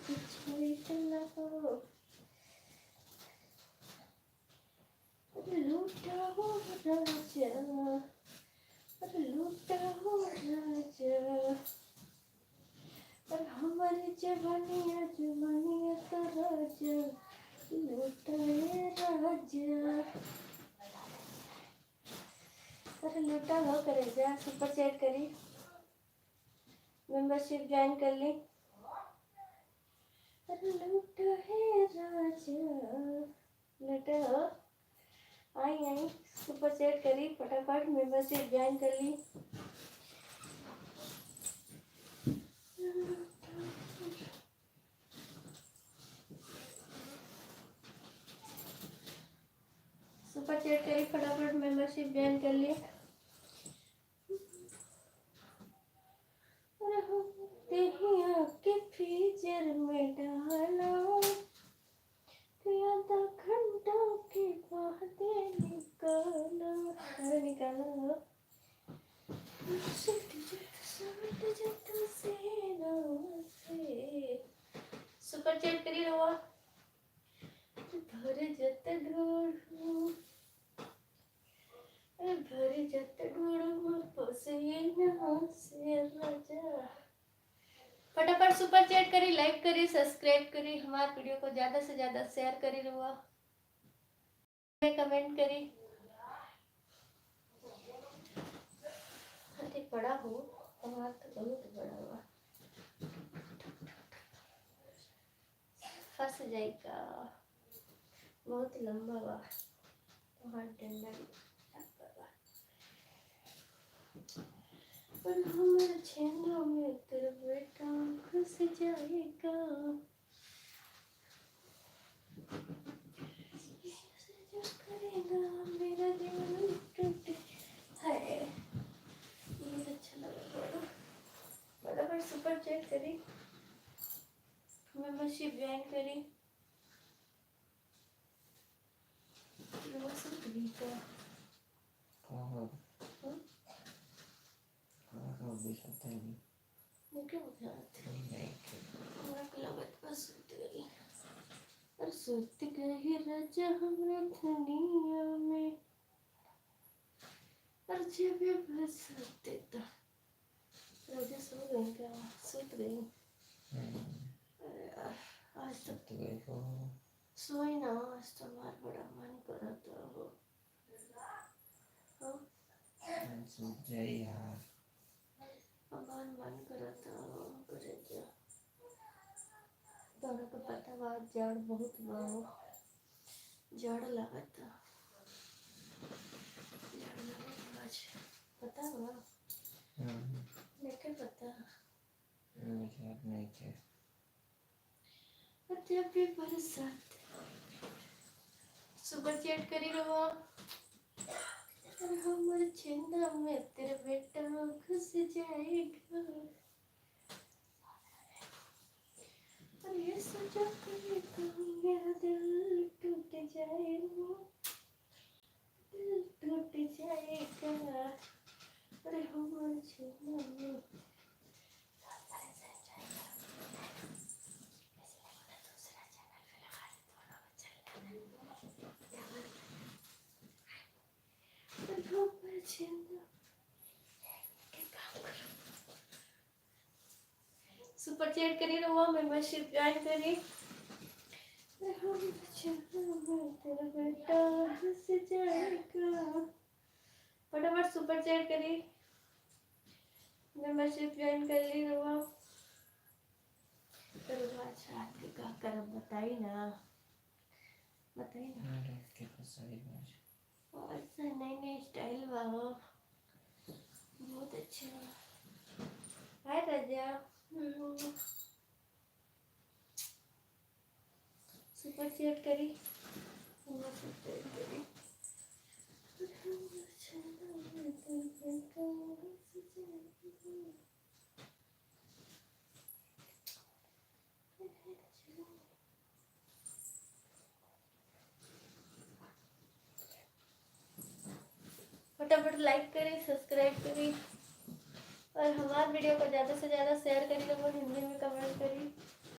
छेड़ ना हो, लूटा हो राजा, लूटा हो राजा, और हमारी जवानिया जवानिया का राजा, लूटा है राजा। अरे लूटा हो करेजा, सुपर चैट करी, मेंबरशिप ज्वाइन कर ली। अरे लूटा है राजा, लूटा हो, आई आई सुपर चैट करी, फटाफट मेंबरशिप ज्वाइन कर ली। सुपर चैट करी, फटाफट मेंबरशिप ज्वाइन कर ली। के फ्रीजर में डालो, आधा घंटा के बाद निकालो, निकालो। सुपर चैट करी रवा, भरे जत ढूंढूं, भरे जत ढूंढूं पसीना से राजा। फटाफट सुपर चैट करी, लाइक करी, सब्सक्राइब करी, हमारे वीडियो को ज्यादा से ज्यादा शेयर करी रहुआ, कमेंट करी। अरे बड़ा हो हमारा तो बहुत बड़ा हुआ, फंस जाएगा, बहुत लंबा हुआ तुम्हारा डंडा। पर हमारे छेना में तेरा बेटा घुस जाएगा, करेगा मेरा दिल टूटे है। ये अच्छा लगा, बराबर सुपर चैट करी, मेंबरशिप ज्वाइन करी। सुत गई राजा हमरा दुनिया में, और जब बस देता राजा सो गई क्या, सुत गई। अरे यार आज तक सोई ना, आज तो हमारा बड़ा मन करा था वो, सूझ जाए यार, हमारा मन करा था वो करे जा। दोनों को पता बात जड़ बहुत बाहो, जड़ लगा था, जड़ लगा आज पता हुआ, लेके पता नहीं क्या जब भी बरसात। सुपर चैट करी रहो, हमारे छेना में तेरे बेटा घुस जाएगा, और ये सोचा करे तो मेरा दिल टूट जाएगा, दिल टूट जाएगा। अरे हमारे छेना में सुपर चैट करी रहो, मेंबरशिप ज्वाइन करी। तेरा बेटा घुस जाएगा, फटाफट सुपर चैट करी, मेंबरशिप ज्वाइन कर ली रहो। तो आज रात के क्या करब बताई ना, बताई ना। और नई नई स्टाइल वाला बहुत अच्छा। हाय राजा, सुपर चैट करी, फटाफट लाइक करी, सब्सक्राइब करी, और हमारे वीडियो को ज़्यादा से ज़्यादा शेयर करी, तो हिंदी में कमेंट करी।